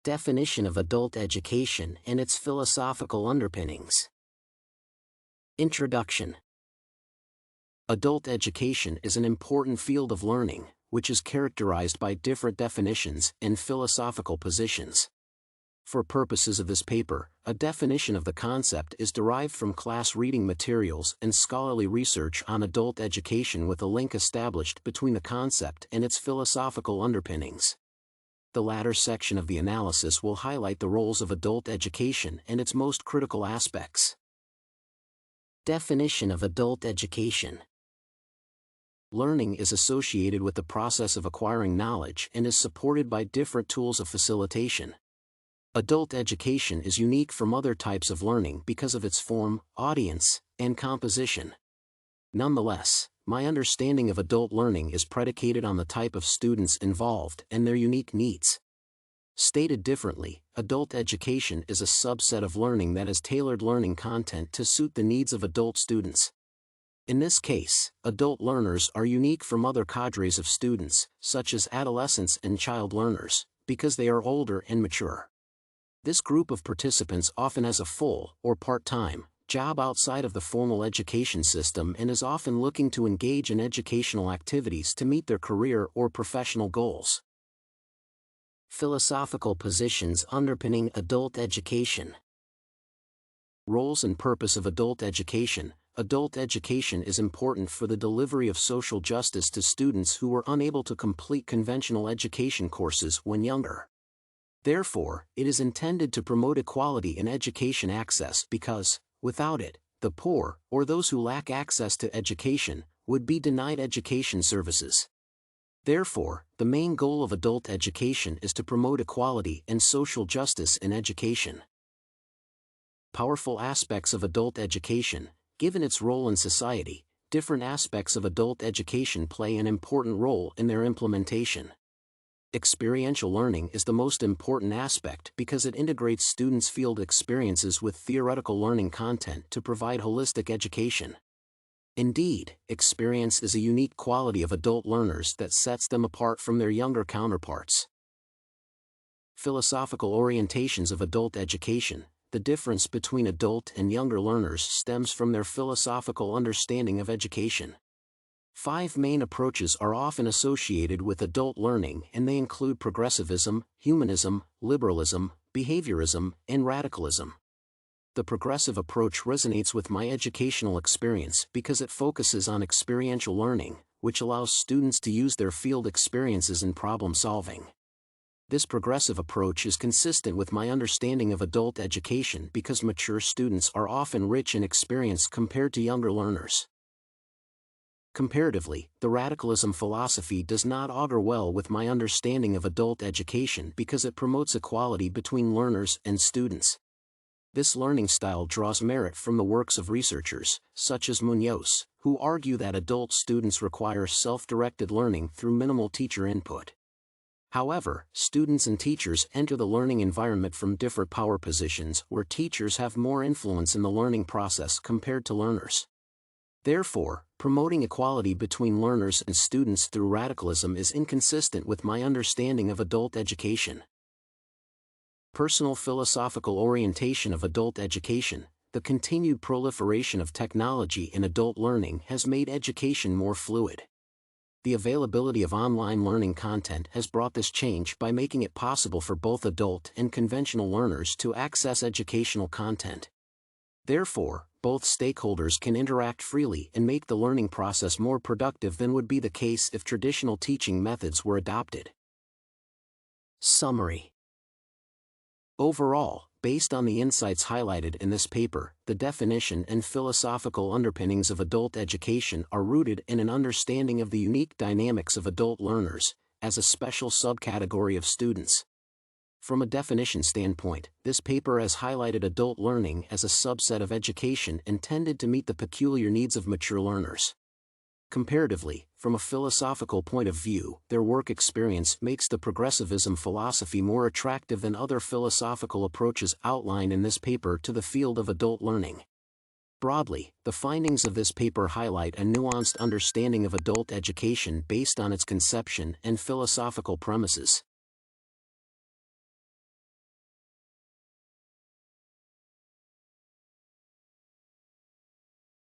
Definition of adult education and its philosophical underpinnings. Introduction. Adult education is an important field of learning, which is characterized by different definitions and philosophical positions. For purposes of this paper, a definition of the concept is derived from class reading materials and scholarly research on adult education with a link established between the concept and its philosophical underpinnings. The latter section of the analysis will highlight the roles of adult education and its most critical aspects. Definition of adult education. Learning is associated with the process of acquiring knowledge and is supported by different tools of facilitation. Adult education is unique from other types of learning because of its form, audience, and composition. Nonetheless, my understanding of adult learning is predicated on the type of students involved and their unique needs. Stated differently, adult education is a subset of learning that has tailored learning content to suit the needs of adult students. In this case, adult learners are unique from other cadres of students, such as adolescents and child learners, because they are older and mature. This group of participants often has a full, or part-time, job outside of the formal education system and is often looking to engage in educational activities to meet their career or professional goals. Philosophical positions underpinning adult education. Roles and purpose of adult education. Adult education is important for the delivery of social justice to students who were unable to complete conventional education courses when younger. Therefore, it is intended to promote equality in education access because, without it, the poor, or those who lack access to education, would be denied education services. Therefore, the main goal of adult education is to promote equality and social justice in education. Powerful aspects of adult education. Given its role in society, different aspects of adult education play an important role in their implementation. Experiential learning is the most important aspect because it integrates students' field experiences with theoretical learning content to provide holistic education. Indeed, experience is a unique quality of adult learners that sets them apart from their younger counterparts. Philosophical orientations of adult education. The difference between adult and younger learners stems from their philosophical understanding of education. 5 main approaches are often associated with adult learning, and they include progressivism, humanism, liberalism, behaviorism, and radicalism. The progressive approach resonates with my educational experience because it focuses on experiential learning, which allows students to use their field experiences in problem solving. This progressive approach is consistent with my understanding of adult education because mature students are often rich in experience compared to younger learners. Comparatively, the radicalism philosophy does not augur well with my understanding of adult education because it promotes equality between learners and students. This learning style draws merit from the works of researchers, such as Muñoz, who argue that adult students require self-directed learning through minimal teacher input. However, students and teachers enter the learning environment from different power positions where teachers have more influence in the learning process compared to learners. Therefore, promoting equality between learners and students through radicalism is inconsistent with my understanding of adult education. Personal philosophical orientation of adult education. The continued proliferation of technology in adult learning has made education more fluid. The availability of online learning content has brought this change by making it possible for both adult and conventional learners to access educational content. Therefore, both stakeholders can interact freely and make the learning process more productive than would be the case if traditional teaching methods were adopted. Summary. Overall, based on the insights highlighted in this paper, the definition and philosophical underpinnings of adult education are rooted in an understanding of the unique dynamics of adult learners, as a special subcategory of students. From a definition standpoint, this paper has highlighted adult learning as a subset of education intended to meet the peculiar needs of mature learners. Comparatively, from a philosophical point of view, their work experience makes the progressivism philosophy more attractive than other philosophical approaches outlined in this paper to the field of adult learning. Broadly, the findings of this paper highlight a nuanced understanding of adult education based on its conception and philosophical premises.